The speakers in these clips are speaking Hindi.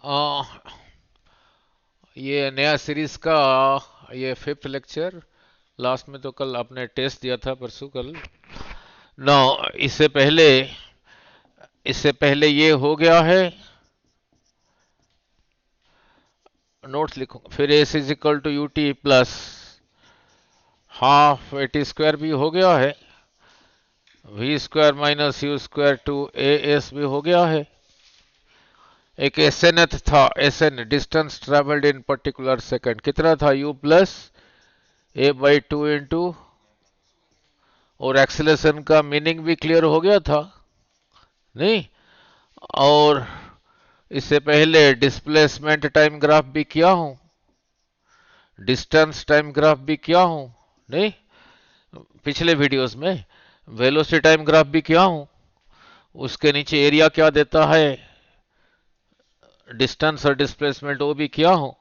आ, ये नया सीरीज का ये 5th लेक्चर। लास्ट में तो कल आपने टेस्ट दिया था, परसों कल। ना, इससे पहले इससे पहले ये हो गया है। नोट्स लिखूंगा, फिर S is equal to U T plus half A T square भी हो गया है। V square minus U square two A S भी हो गया है। एक एस एन था, S N distance travelled in particular second, कितना था? U plus A by two into, और एक्सेलेरेशन का मीनिंग भी क्लियर हो गया था नहीं? और इससे पहले डिस्प्लेसमेंट टाइम ग्राफ भी किया हूं, डिस्टेंस टाइम ग्राफ भी किया हूं नहीं, पिछले वीडियोस में वेलोसिटी टाइम ग्राफ भी किया हूं। उसके नीचे एरिया क्या देता है, डिस्टेंस और डिस्प्लेसमेंट, वो भी किया हूं।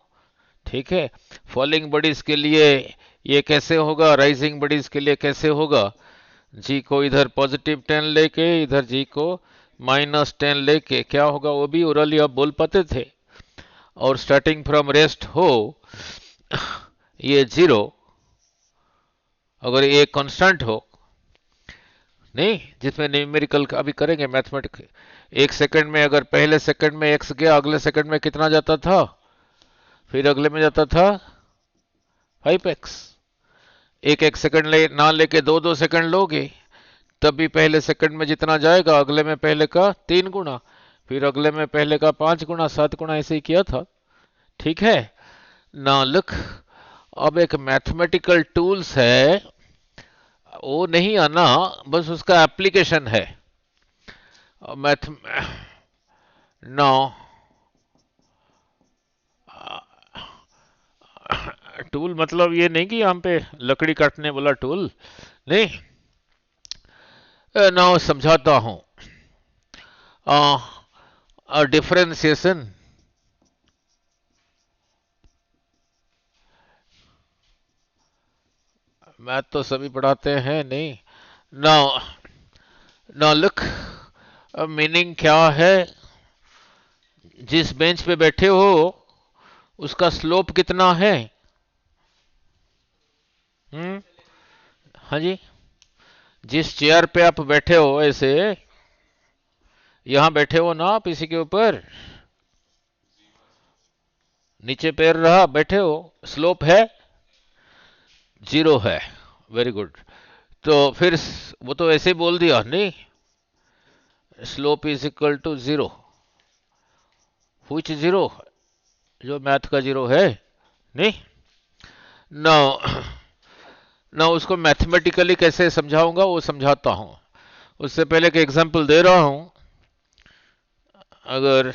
ठीक है। फॉलिंग बॉडीज के लिए ये कैसे होगा, राइजिंग बॉडीज के लिए कैसे होगा? जी को इधर पॉजिटिव 10 लेके, इधर जी को -10 लेके क्या होगा, वो भी ओरली आप बोल पाते थे। और स्टार्टिंग फ्रॉम रेस्ट हो, ये 0, अगर ये कांस्टेंट हो नहीं, जिसमें न्यूमेरिकल अभी करेंगे मैथमेटिक्स। एक सेकंड में अगर पहले सेकंड में x गया, अगले सेकंड में कितना जाता था? फिर अगले में जाता था 5x। एक सेकंड ना लेके दो दो सेकंड लोगे, तब भी पहले सेकंड में जितना जाएगा, अगले में पहले का 3 गुना, फिर अगले में पहले का 5 गुना, 7 गुना, ऐसे ही किया था। ठीक है ना? लुक, अब एक मैथमेटिकल टूल्स है, वो नहीं आना, बस उसका एप्लीकेशन है। मैथ नो, टूल मतलब ये नहीं कि यहाँ पे लकड़ी काटने वाला टूल नहीं। ना समझाता हूं। डिफरेंशिएशन, मैथ तो सभी पढ़ाते हैं नहीं। ना ना लुक, मीनिंग क्या है? जिस बेंच पे बैठे हो उसका स्लोप कितना है? हम्म, हाँ जी। जिस चेयर पे आप बैठे हो, ऐसे यहां बैठे हो ना आप, इसी के ऊपर नीचे पैर रहा, बैठे हो, स्लोप है 0 है। Very good. तो फिर वो तो ऐसे ही बोल दिया नहीं, slope is equal to 0। Which 0? जो मैथ का 0 है नहीं। ना ना, उसको मैथमेटिकली कैसे समझाऊंगा वो समझाता हूं। उससे पहले एक एग्जांपल दे रहा हूं। अगर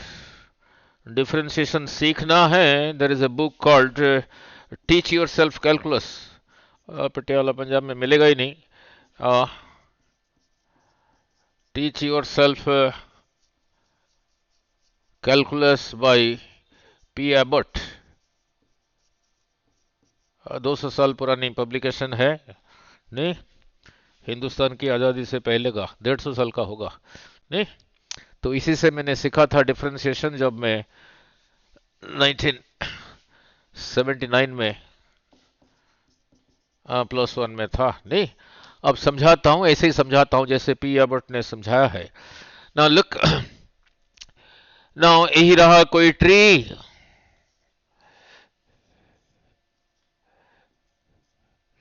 डिफरेंशिएशन सीखना है, there is a book called teach yourself calculus. Patiala Punjab में मिलेगा ही नहीं। Teach yourself calculus by P Abbott. 200 साल पुरानी पब्लिकेशन है नहीं, हिंदुस्तान की आज़ादी से पहले का, 150 साल का होगा नहीं। तो इसी से मैंने सीखा था डिफरेंशिएशन, जब मैं 1979 में +1 में था नहीं। अब समझाता हूं, ऐसे ही समझाता हूं जैसे पी एबर्ट ने समझाया है। ना लुक, ना यही रहा कोई ट्री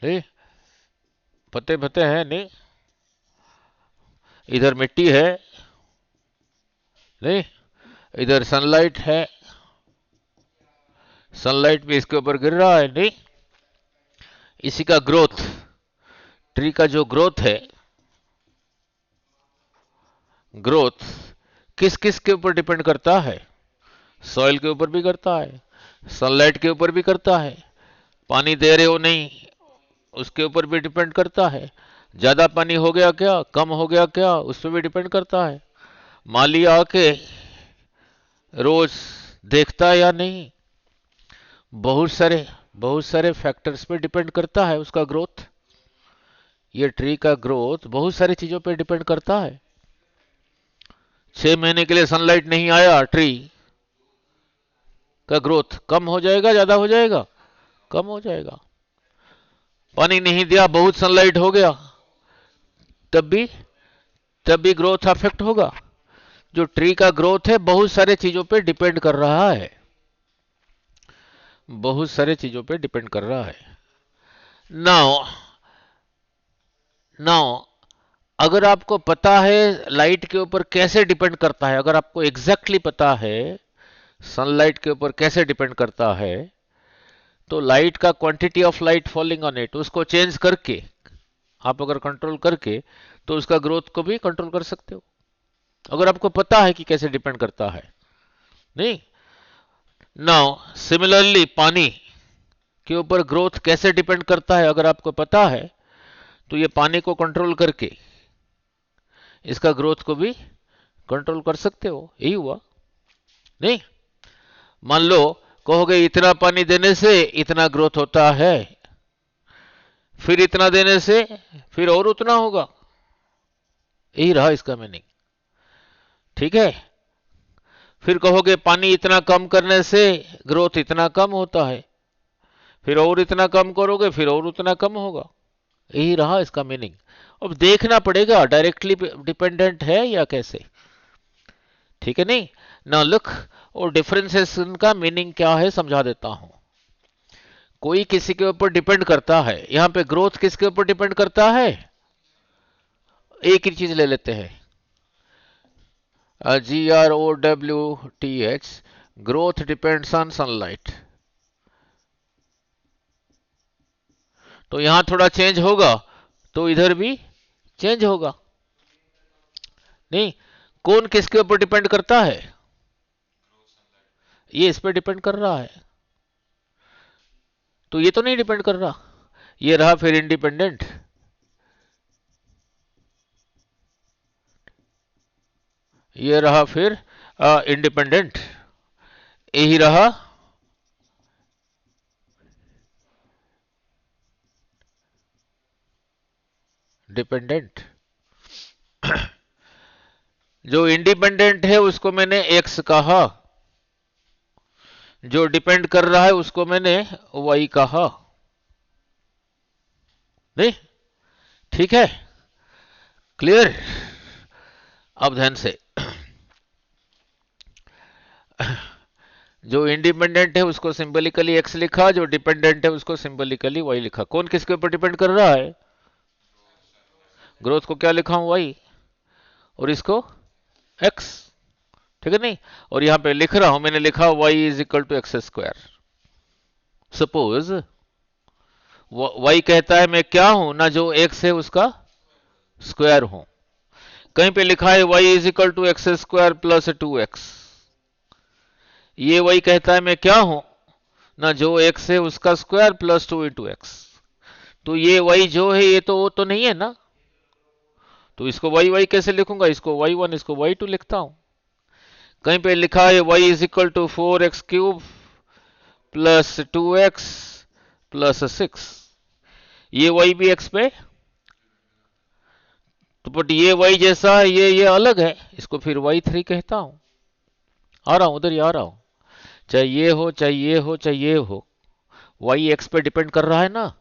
नहीं, पत्ते पत्ते हैं नहीं, इधर मिट्टी है नहीं, इधर सनलाइट है, सनलाइट भी इसके ऊपर गिर रहा है नहीं। इसी का ग्रोथ, ट्री का जो ग्रोथ है, ग्रोथ किस किस के ऊपर डिपेंड करता है? सॉइल के ऊपर भी करता है, सनलाइट के ऊपर भी करता है, पानी दे रहे हो नहीं उसके ऊपर भी डिपेंड करता है, ज्यादा पानी हो गया क्या, कम हो गया क्या, उस पर भी डिपेंड करता है, माली आके रोज देखता है या नहीं, बहुत सारे फैक्टर्स पे डिपेंड करता है उसका ग्रोथ। ये ट्री का ग्रोथ बहुत सारी चीजों पे डिपेंड करता है। 6 महीने के लिए सनलाइट नहीं आया ट्री, का ग्रोथ कम हो जाएगा, ज्यादा हो जाएगा? कम हो जाएगा। पानी नहीं दिया, बहुत सनलाइट हो गया, तब भी ग्रोथ अफेक्ट होगा। जो ट्री का ग्रोथ है बहुत सारे चीजों पे डिपेंड कर रहा है, बहुत सारे चीजों पे डिपेंड कर रहा है। नाउ नाउ अगर आपको पता है लाइट के ऊपर कैसे डिपेंड करता है, अगर आपको एग्जैक्टली पता है सनलाइट के ऊपर कैसे डिपेंड करता है, तो लाइट का quantity of light falling on it उसको चेंज करके आप अगर कंट्रोल करके तो उसका ग्रोथ को भी कंट्रोल कर सकते हो, अगर आपको पता है कि कैसे डिपेंड करता है। नहीं, नाउ सिमिलरली पानी के ऊपर ग्रोथ कैसे डिपेंड करता है अगर आपको पता है, तो ये पानी को कंट्रोल करके इसका ग्रोथ को भी कंट्रोल कर सकते हो। यही हुआ। नहीं, मान लो कहोगे इतना पानी देने से इतना ग्रोथ होता है, फिर इतना देने से फिर और उतना होगा, यही रहा इसका मीनिंग। ठीक है, फिर कहोगे पानी इतना कम करने से ग्रोथ इतना कम होता है, फिर और इतना कम करोगे फिर और उतना कम होगा, यही रहा इसका मीनिंग। अब देखना पड़ेगा डायरेक्टली डिपेंडेंट है या कैसे। ठीक है, नहीं ना, लुक, और डिफरेंशिएशन का मीनिंग क्या है समझा देता हूं। कोई किसी के ऊपर डिपेंड करता है, यहां पे ग्रोथ किसके ऊपर डिपेंड करता है? एक ही चीज ले लेते हैं, GROWTH, growth depends on sunlight. तो यहां थोड़ा चेंज होगा तो इधर भी चेंज होगा। नहीं, कौन किसके ऊपर डिपेंड करता है? ये इस पे डिपेंड कर रहा है, तो ये तो नहीं डिपेंड कर रहा। ये रहा फिर इंडिपेंडेंट, ये रहा फिर इंडिपेंडेंट, यही रहा डिपेंडेंट। जो इंडिपेंडेंट है उसको मैंने एक्स कहा, जो डिपेंड कर रहा है उसको मैंने वाई कहा। नहीं, ठीक है, क्लियर? अब ध्यान से, जो इंडिपेंडेंट है उसको सिंबलिकली एक्स लिखा, जो डिपेंडेंट है उसको सिंबलिकली वाई लिखा। कौन किसके ऊपर डिपेंड कर रहा है? ग्रोथ को क्या लिखा हूं? वाई, और इसको एक्स। ठीक है, नहीं, और यहां पे लिख रहा हूं, मैंने लिखा Y is equal to X square. Suppose Y कहता है मैं क्या हूं ना, जो एक्स है उसका स्क्वायर हूं। कहीं पे लिखा है Y is equal to X square plus 2x। ये वाई कहता है मैं क्या हूं ना, जो एक्स है उसका स्क्वायर प्लस 2 इंटू एक्स। तो ये वाई जो है ये तो वो तो नहीं है ना, तो इसको वाई वाई कैसे लिखूंगा? इसको y1 इसको y2 लिखता हूं। कहीं पे लिखा है y is equal to 4x³ plus 2x plus 6। ये y भी x पे, तो बट ये y जैसा है, ये अलग है, इसको फिर y3 कहता हूं। आ रहा हूं, उधर ही आ रहा हूं। चाहे ये हो चाहे ये हो चाहे ये हो, y x पे डिपेंड कर रहा है ना,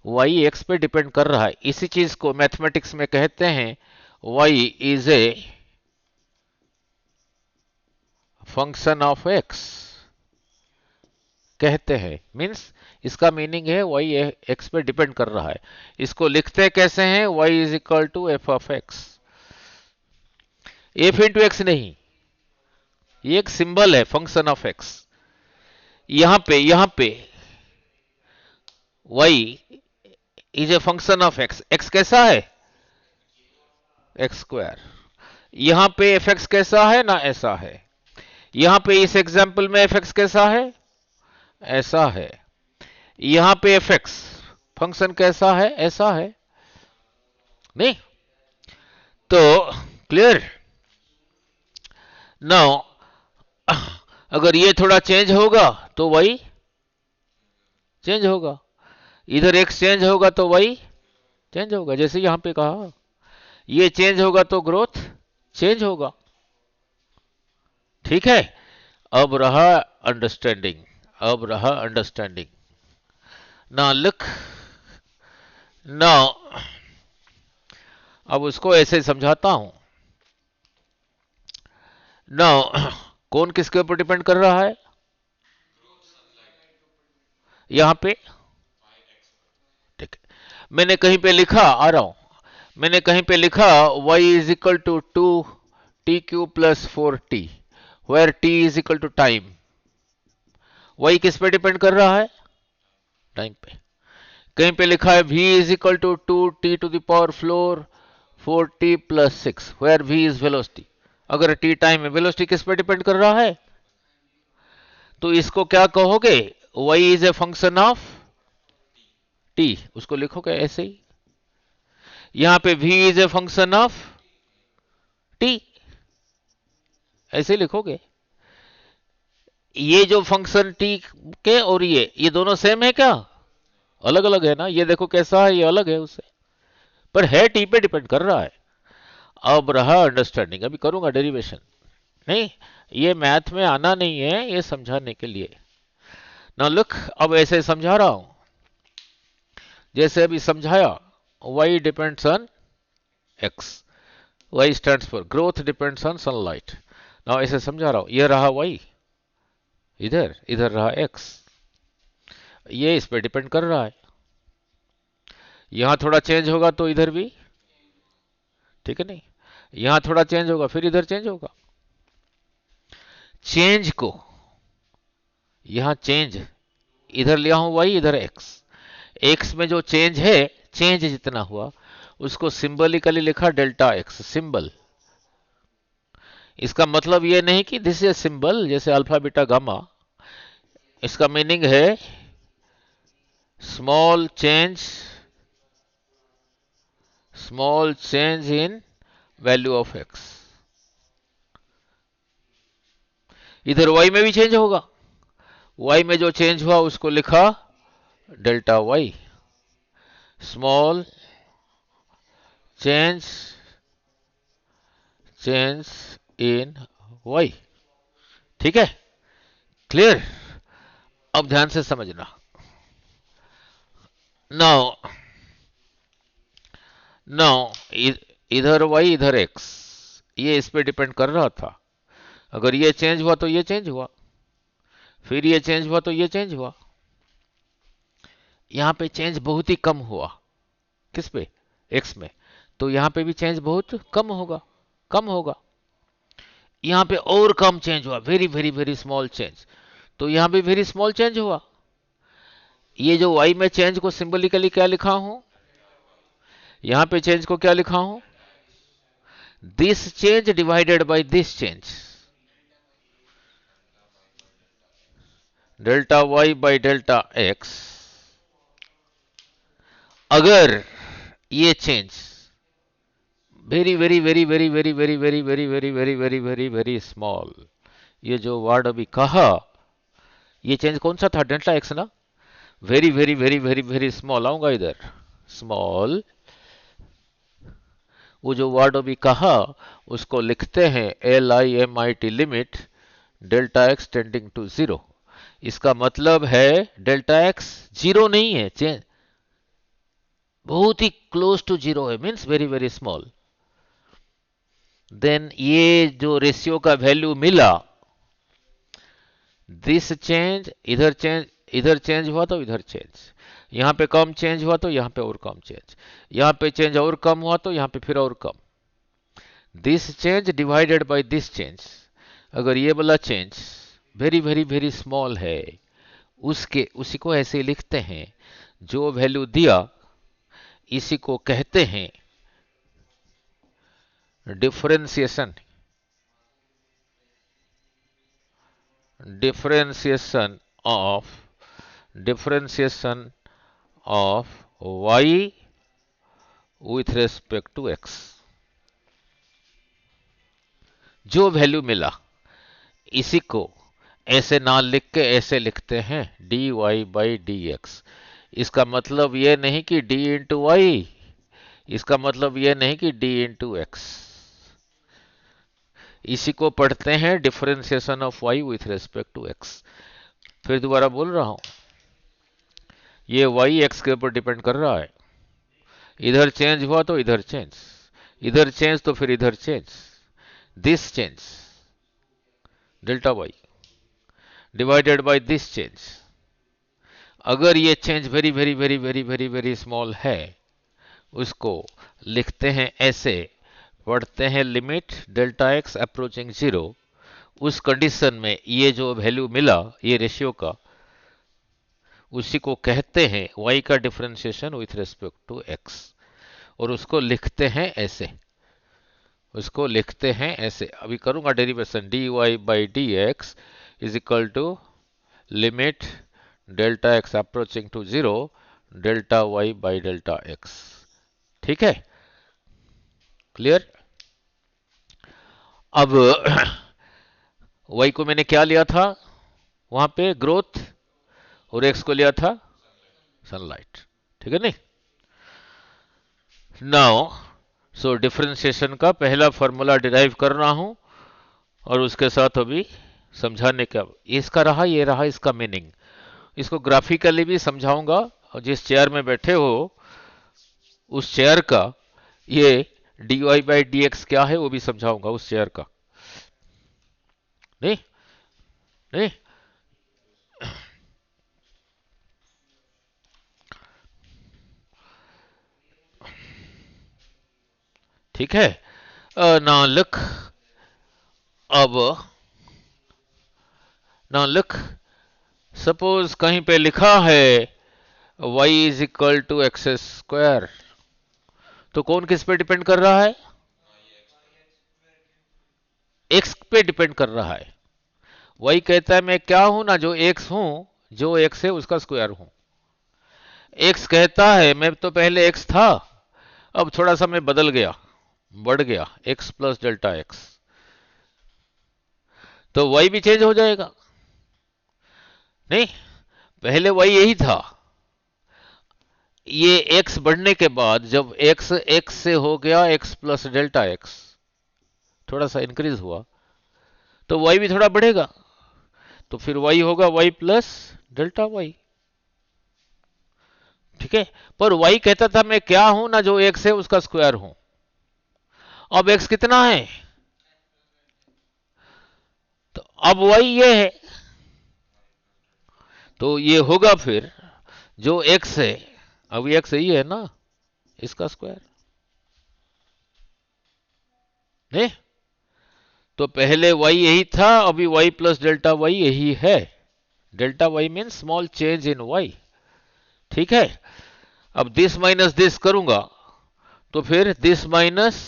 y x पे डिपेंड कर रहा है। इसी चीज को मैथमेटिक्स में कहते हैं y is a function of x कहते हैं। मींस इसका मीनिंग है y x पे डिपेंड कर रहा है। इसको लिखते कैसे हैं? y is equal to F of X. F into X नहीं, ये एक सिंबल है फंक्शन ऑफ एक्स। यहां पे y is a function of x. X कैसा है? X square. यहां पे एफ एक्स कैसा है ना, ऐसा है। यहां पे इस एग्जाम्पल में एफ एक्स कैसा है? ऐसा है। यहां पे एफ एक्स फंक्शन कैसा है? ऐसा है। नहीं, तो क्लियर? नाउ अगर ये थोड़ा चेंज होगा तो वही चेंज होगा, इधर एक्स चेंज होगा तो वही चेंज होगा। जैसे यहां पे कहा ये चेंज होगा तो ग्रोथ चेंज होगा। ठीक है, अब रहा अंडरस्टैंडिंग, अब रहा अंडरस्टैंडिंग। ना लुक, नाउ अब उसको ऐसे समझाता हूं। नाउ कौन किसके ऊपर डिपेंड कर रहा है यहां पे? ठीक है, मैंने कहीं पे लिखा, आ रहा हूं, मैंने कहीं पे लिखा y is equal to 2t³ plus 4t, where t is equal to time. y किस पे डिपेंड कर रहा है? टाइम पे। कहीं पे लिखा है v is equal to 2t⁴ 4t plus 6, where v is velocity. अगर t टाइम है, वेलोसिटी किस पे डिपेंड कर रहा है? तो इसको क्या कहोगे? y is a function of t, उसको लिखोगे ऐसे ही। यहां पे v is a function of t, ऐसे लिखोगे। ये जो फंक्शन t के और ये दोनों सेम है क्या? अलग अलग है ना, ये देखो कैसा है, ये अलग है उससे, पर है t पे डिपेंड कर रहा है। अब रहा अंडरस्टैंडिंग, अभी करूंगा डेरिवेशन, नहीं ये मैथ में आना नहीं है, ये समझाने के लिए। ना लुक, अब ऐसे समझा रहा हूं जैसे अभी समझाया, y depends on x, y stands for growth depends on sunlight. ना ऐसे समझा रहा हूं, ये रहा y, इधर इधर रहा x, ये इस पे डिपेंड कर रहा है। यहां थोड़ा चेंज होगा तो इधर भी, ठीक है नहीं, यहां थोड़ा चेंज होगा फिर इधर चेंज होगा। चेंज को यहां चेंज, इधर लिया हूं y, इधर x, x में जो चेंज है, चेंज जितना हुआ उसको सिंबलिकली लिखा डेल्टा x, सिंबल। इसका मतलब ये नहीं कि दिस इज सिंबल जैसे अल्फा बीटा गामा, इसका मीनिंग है small change in value of x। इधर y में भी चेंज होगा, y में जो चेंज हुआ उसको लिखा delta y, small change in y। ठीक है, क्लियर? अब ध्यान से समझना। नाउ इधर y इधर x, ये इस पे डिपेंड कर रहा था। अगर ये चेंज हुआ तो ये चेंज हुआ, फिर ये चेंज हुआ तो ये चेंज हुआ। यहां पे चेंज बहुत ही कम हुआ, किस पे? x में, तो यहां पे भी चेंज बहुत कम होगा, कम होगा। यहां पे और कम चेंज हुआ, very very very small change, तो यहां पे वेरी स्मॉल चेंज हुआ। ये जो y में चेंज को सिंबलिकली क्या लिखा हूं, यहां पे चेंज को क्या लिखा हूं? This change divided by this change, delta y by delta x। अगर ये change very very very very very very very very very very very very very small, ये जो वर्ड अभी कहा, ये चेंज कौन सा था? डेल्टा एक्स ना। Very very very very very small, आऊंगा इधर, स्मॉल, वो जो वर्ड अभी कहा उसको लिखते हैं LIMIT, limit delta x tending to 0। इसका मतलब है डेल्टा एक्स जीरो नहीं है, चेंज बहुत ही क्लोज टू जीरो है, means very very small. Then ये जो रेशियो का वैल्यू मिला, दिस चेंज, इधर चेंज हुआ तो इधर चेंज, यहां पे कम चेंज हुआ तो यहां पे और कम चेंज, यहां पे चेंज और कम हुआ तो यहां पे फिर और कम। This change divided by this change, अगर ये वाला change very very very small है, उसी को ऐसे लिखते हैं, जो वैल्यू दिया इसी को कहते हैं differentiation, differentiation of y with respect to x। जो वैल्यू मिला इसी को ऐसे ना लिख के ऐसे लिखते हैं dy बाई डी एक्स। इसका मतलब यह नहीं कि d इंटू वाई, इसका मतलब यह नहीं कि d इंटू एक्स। इसी को पढ़ते हैं differentiation of y with respect to x। फिर दोबारा बोल रहा हूं, ये y x के ऊपर डिपेंड कर रहा है। इधर चेंज हुआ तो इधर चेंज, इधर चेंज तो फिर इधर change, this change delta y divided by this change. अगर ये change very very very very very very small है, उसको लिखते हैं ऐसे, पढ़ते हैं लिमिट डेल्टा x अप्रोचिंग 0। उस कंडीशन में ये जो वैल्यू मिला ये रेशियो का, उसी को कहते हैं y का differentiation with respect to x। और उसको लिखते हैं ऐसे, उसको लिखते हैं ऐसे। अभी करूंगा derivation, dy by D x is equal to limit delta x approaching to 0 delta y by delta x। ठीक है, क्लियर। अब y को मैंने क्या लिया था वहां पे, ग्रोथ, और x को लिया था सनलाइट। ठीक है नहीं। नाउ सो डिफरेंशिएशन का पहला फॉर्मूला डिराइव कर रहा हूं, और उसके साथ अभी समझाने का इसका रहा, ये रहा इसका मीनिंग। इसको ग्राफिकली भी समझाऊंगा, और जिस चेयर में बैठे हो उस चेयर का ये dy बाई डी एक्स क्या है वो भी समझाऊंगा, उस चेयर का। नहीं नहीं, ठीक है। ना लुक, अब ना लुक, सपोज कहीं पे लिखा है y is equal to X square, तो कौन किस पे डिपेंड कर रहा है? x पे डिपेंड कर रहा है। y कहता है मैं क्या हूं ना, जो x हूं, जो x है उसका स्क्वायर हूं। x कहता है मैं तो पहले x था, अब थोड़ा सा मैं बदल गया, बढ़ गया, x प्लस डेल्टा x, तो y भी चेंज हो जाएगा। नहीं, पहले y यही था, ये x बढ़ने के बाद जब x x से हो गया x प्लस डेल्टा x, थोड़ा सा इंक्रीज हुआ, तो y भी थोड़ा बढ़ेगा, तो फिर y होगा y प्लस डेल्टा y। ठीक है, पर y कहता था मैं क्या हूं ना, जो x है उसका स्क्वायर हूं। अब x कितना है, तो अब y ये है, तो ये होगा फिर जो x है, अब x यही है ना, इसका स्क्वायर। नहीं, तो पहले y यही था, अभी y प्लस डेल्टा y यही है। Delta y mean small change in y। ठीक है, अब दिस माइनस दिस करूंगा, तो फिर दिस माइनस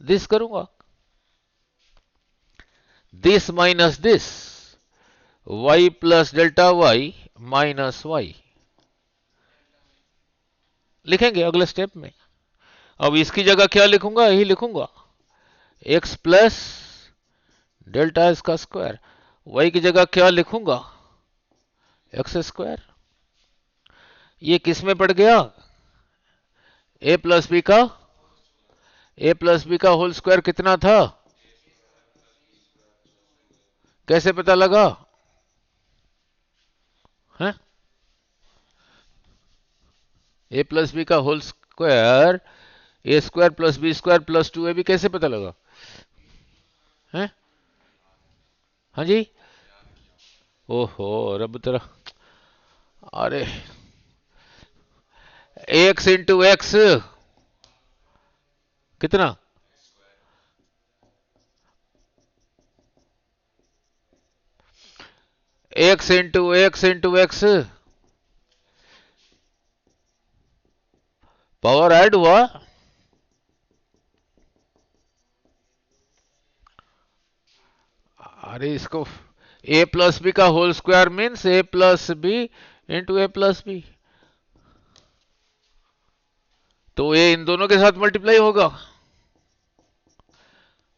दिस करूंगा, this minus this, y plus delta y minus y लिखेंगे अगले स्टेप में। अब इसकी जगह क्या लिखूंगा, यही लिखूंगा, x प्लस डेल्टा इसका स्क्वायर। y की जगह क्या लिखूंगा, एक्स स्क्वायर। ये किस में पड़ गया, a प्लस बी का, a प्लस बी का होल स्क्वायर कितना था, कैसे पता लगा है? a प्लस बी का whole square, A square plus B square plus 2ab कैसे पता लगा है? हाँ जी, ओहो रब तेरा, अरे एक्स इंटू एक्स कितना, x into x into x, power add हुआ, अरे इसको ए प्लस बी का होल स्क्वायर मीन्स ए प्लस बी इंटू ए प्लस बी, तो ये इन दोनों के साथ मल्टीप्लाई होगा,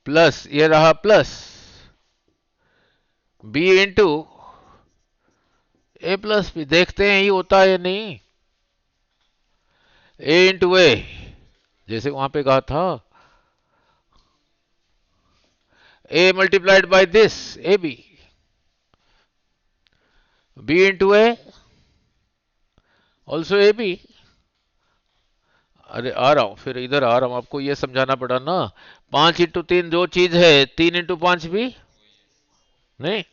प्लस ये रहा प्लस बी इंटू ए प्लस बी, देखते हैं ये होता है या नहीं, ए इंटू ए, जैसे वहां पे कहा था A multiplied by this, AB. B into A, also AB. अरे आ रहा हूं, फिर इधर आ रहा हूं, आपको ये समझाना पड़ा ना। 5 into 3 जो चीज है, 3 into 5 भी नहीं।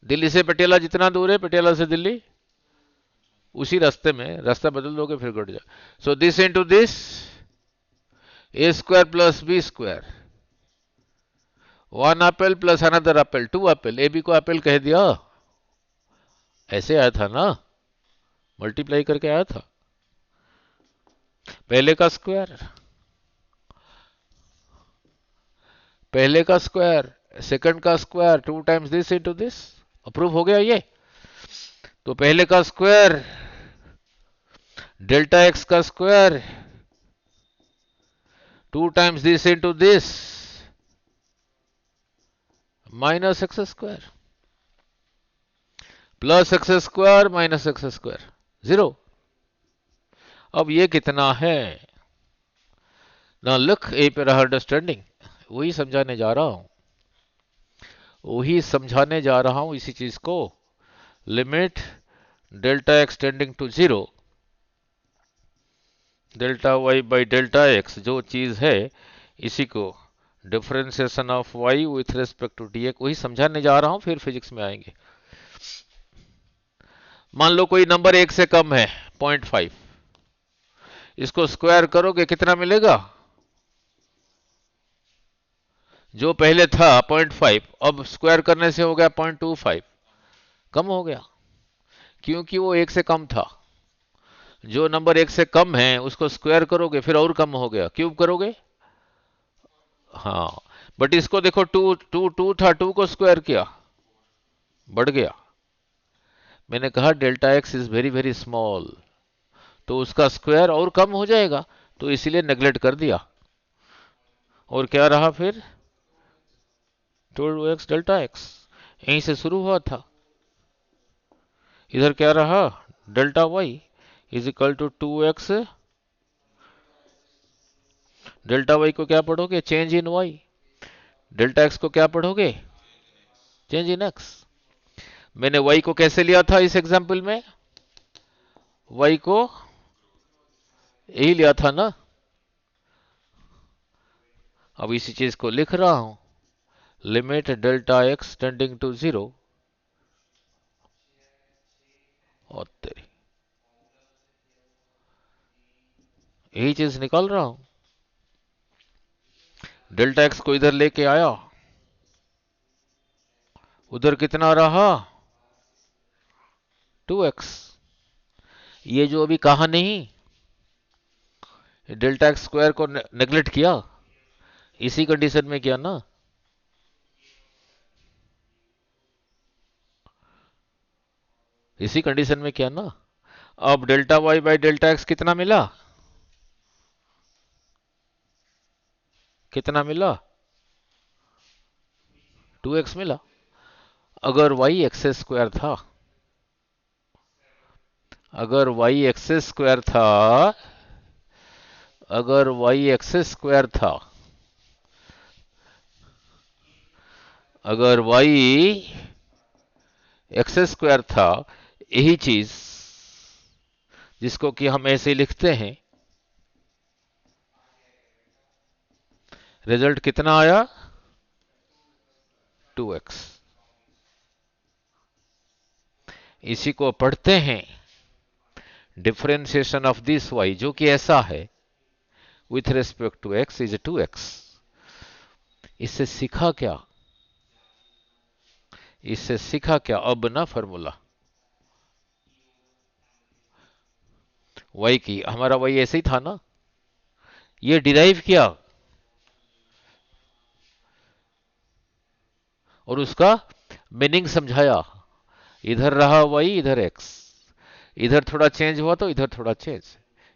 दिल्ली से पटियाला जितना दूर है, पटियाला से दिल्ली उसी रास्ते में, रास्ता बदल दोगे फिर घट जाए। So this into this, A square plus B square, 1 apple plus another apple, 2 apple. A B को एप्पल कह दिया, ऐसे आया था ना, मल्टीप्लाई करके आया था। पहले का स्क्वायर, पहले का स्क्वायर, सेकंड का square, 2 times this into this. Approve हो गया ये। तो पहले का स्क्वायर डेल्टा एक्स का square, 2 times this into this, minus x square, plus x square minus x square, 0। अब ये कितना है ना, लुक ए पर अंडरस्टैंडिंग, वही समझाने जा रहा हूं, वही समझाने जा रहा हूं इसी चीज को। Limit delta x tending to 0, delta Y by delta X जो चीज है, इसी को differentiation of Y with respect to D X, वही समझाने जा रहा हूं, फिर फिजिक्स में आएंगे। मान लो कोई नंबर 1 से कम है, 0.5, इसको स्क्वायर करोगे कितना मिलेगा? जो पहले था 0.5, अब स्क्वायर करने से हो गया 0.25, कम हो गया, क्योंकि वो 1 से कम था। जो नंबर 1 से कम है उसको स्क्वायर करोगे फिर और कम हो गया, क्यूब करोगे। हाँ, बट इसको देखो, 2 था, 2 को स्क्वायर किया, बढ़ गया। मैंने कहा delta x is very very small, तो उसका स्क्वायर और कम हो जाएगा, तो इसीलिए नेग्लेक्ट कर दिया। और क्या रहा फिर? 2x डेल्टा एक्स, यहीं से शुरू हुआ था। इधर क्या रहा? Delta Y is equal to 2x, delta Y को क्या पढ़ोगे? Change in Y. Delta X को क्या पढ़ोगे? Change in X. मैंने वाई को कैसे लिया था इस एग्जाम्पल में? वाई को यही लिया था ना। अब इसी चीज को लिख रहा हूं, limit delta x tending to 0, और तेरी यही चीज निकाल रहा हूं। डेल्टा एक्स को इधर लेके आया, उधर कितना रहा? 2x। ये जो अभी कहा नहीं, डेल्टा एक्स स्क्वायर को नेग्लेक्ट किया, इसी कंडीशन में किया ना। इसी कंडीशन में किया ना। अब delta Y by delta X कितना मिला? कितना मिला? 2x मिला। अगर y एक्स स्क्वायर था, अगर y एक्स स्क्वायर था, अगर y एक्स स्क्वायर था, अगर y एक्स स्क्वायर था, यही चीज जिसको कि हम ऐसे लिखते हैं, रिजल्ट कितना आया? 2x। इसी को पढ़ते हैं डिफरेंशिएशन ऑफ दिस y, जो कि ऐसा है, with respect to x is 2x। इससे सीखा क्या? इससे सीखा क्या? अब ना फॉर्मूला y की, हमारा y ऐसे ही था ना, ये डिराइव किया और उसका मीनिंग समझाया। इधर रहा y, इधर x, इधर थोड़ा चेंज हुआ तो इधर थोड़ा चेंज,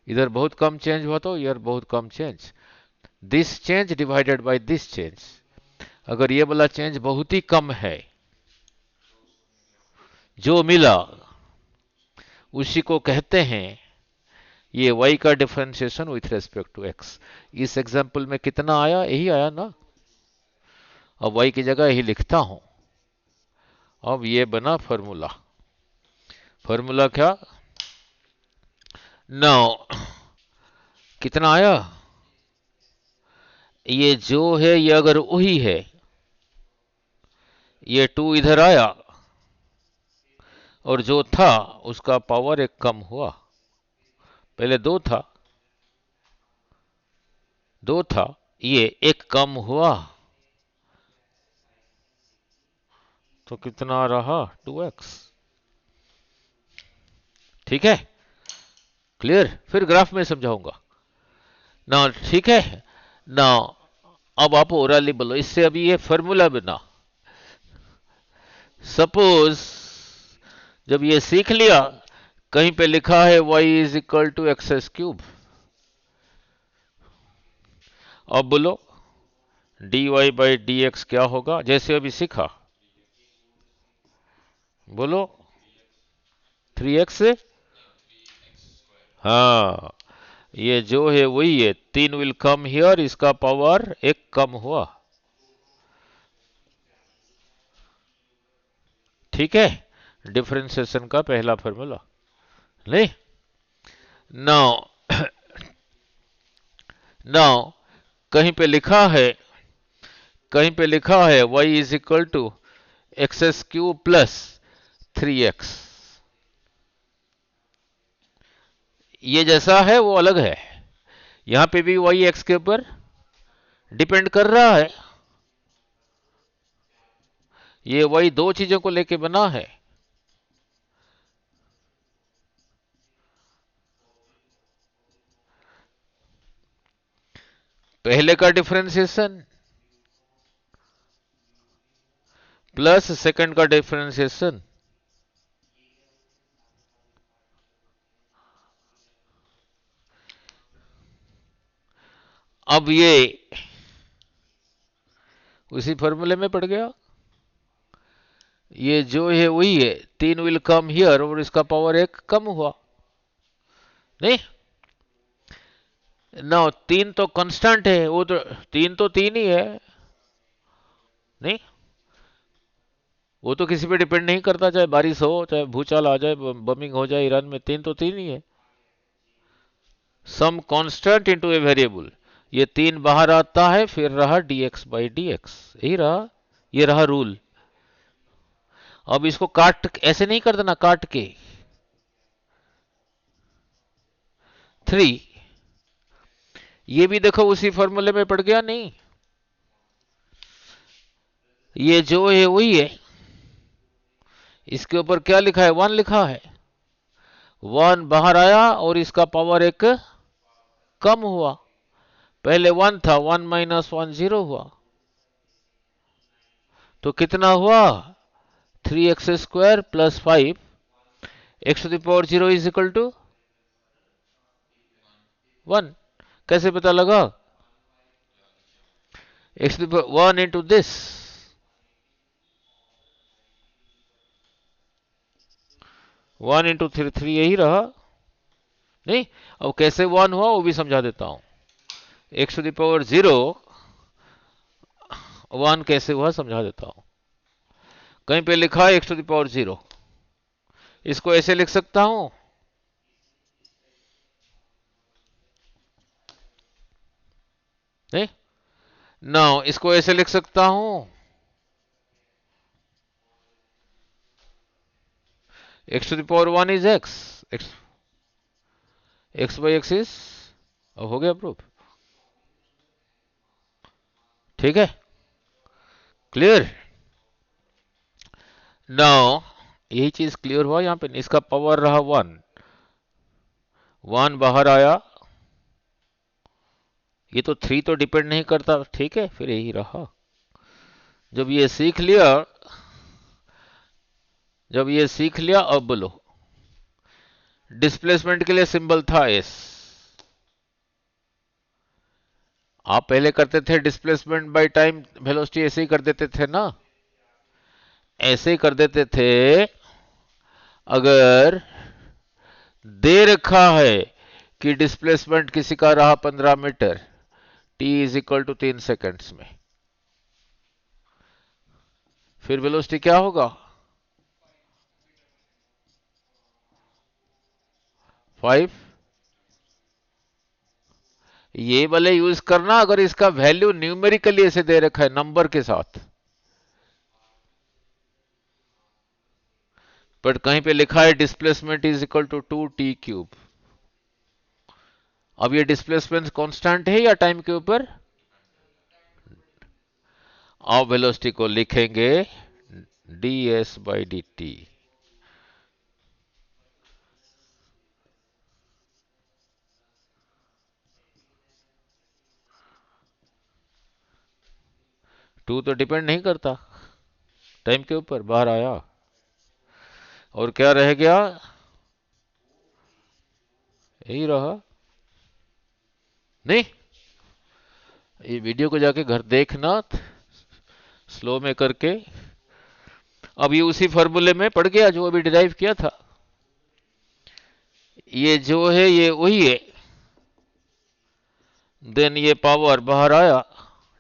इधर बहुत कम चेंज हुआ तो इधर बहुत कम change. This change divided by this change. अगर ये वाला चेंज बहुत ही कम है, जो मिला उसी को कहते हैं ये y का differentiation with respect to x। इस एग्जांपल में कितना आया? यही आया ना। अब y की जगह ही लिखता हूं। अब ये बना फॉर्मूला। फॉर्मूला क्या? नाउ कितना आया? ये जो है ये अगर वही है, ये 2 इधर आया और जो था उसका पावर एक कम हुआ। पहले 2 था, ये एक कम हुआ तो कितना रहा? 2x। ठीक है, क्लियर? फिर ग्राफ में समझाऊंगा ना। ठीक है ना। अब आप ओरली बोलो, इससे अभी ये फॉर्मूला बना। सपोज जब ये सीख लिया, कहीं पे लिखा है y is equal to X cube. अब बोलो dy बाई डी एक्स क्या होगा? जैसे अभी सीखा, बोलो 3x। हाँ, ये जो है वही है, 3 विल कम हियर, इसका पावर एक कम हुआ। ठीक है, डिफरेंशिएशन का पहला फॉर्मूला। नहीं, नाउ नाउ कहीं पे लिखा है, y is equal to X cube plus 3x। ये जैसा है वो अलग है। यहां पे भी y x के ऊपर डिपेंड कर रहा है। ये y दो चीजों को लेके बना है। पहले का डिफरेंशिएशन प्लस सेकंड का डिफरेंशिएशन। अब ये उसी फॉर्मूले में पड़ गया। ये जो है वही है, 3 विल कम हियर और इसका पावर एक कम हुआ। नहीं ना, 3 तो कांस्टेंट है, वो तो 3 ही है। नहीं, वो तो किसी पे डिपेंड नहीं करता, चाहे बारिश हो, चाहे भूचाल आ जाए, बमिंग हो जाए ईरान में, 3 ही है। Some constant into a variable. ये 3 बाहर आता है, फिर रहा dx बाई डी एक्स, यही रहा। ये रहा रूल। अब इसको काट ऐसे नहीं कर देना, काट के 3। ये भी देखो उसी फॉर्मूले में पड़ गया। नहीं, ये जो है वही है, इसके ऊपर क्या लिखा है? 1 लिखा है। 1 बाहर आया और इसका पावर एक कम हुआ। पहले 1 था, 1 माइनस 1 0 हुआ, तो कितना हुआ? 3x square plus 5 x to the power 0 is equal to 1। कैसे पता लगा? x to the power 1 into this, 1 into 3 यही रहा। नहीं, अब कैसे 1 हुआ वो भी समझा देता हूं। x टू द पावर 0 1 कैसे हुआ समझा देता हूं। कहीं पे लिखा है x टू द पावर 0, इसको ऐसे लिख सकता हूं। नहीं, नाउ इसको ऐसे लिख सकता हूं, x to the power 1 is x by X is, अब हो गया प्रूफ। ठीक है, क्लियर? नाउ यही चीज क्लियर हुआ यहां पे। इसका पावर रहा 1 बाहर आया, ये तो 3 तो डिपेंड नहीं करता। ठीक है, फिर यही रहा। जब ये सीख लिया, अब बोलो डिस्प्लेसमेंट के लिए सिंबल था एस। आप पहले करते थे डिस्प्लेसमेंट बाय टाइम वेलोसिटी, ऐसे ही कर देते थे ना, ऐसे ही कर देते थे। अगर दे रखा है कि डिस्प्लेसमेंट किसी का रहा 15 metre, t is equal to 3 seconds में, फिर वेलोसिटी क्या होगा? 5। ये वाले यूज करना अगर इसका वैल्यू न्यूमेरिकली ऐसे दे रखा है नंबर के साथ, बट कहीं पे लिखा है displacement is equal to 2t³। अब ये डिस्प्लेसमेंट कांस्टेंट है या टाइम के ऊपर? अब वेलोसिटी को लिखेंगे ds/dt। टू तो डिपेंड नहीं करता टाइम के ऊपर, बाहर आया। और क्या रह गया? यही रहा। नहीं, ये वीडियो को जाके घर देखना स्लो में करके। अब ये उसी फॉर्मूले में पड़ गया जो अभी डिराइव किया था। ये जो है ये वही है। देन ये पावर बाहर आया,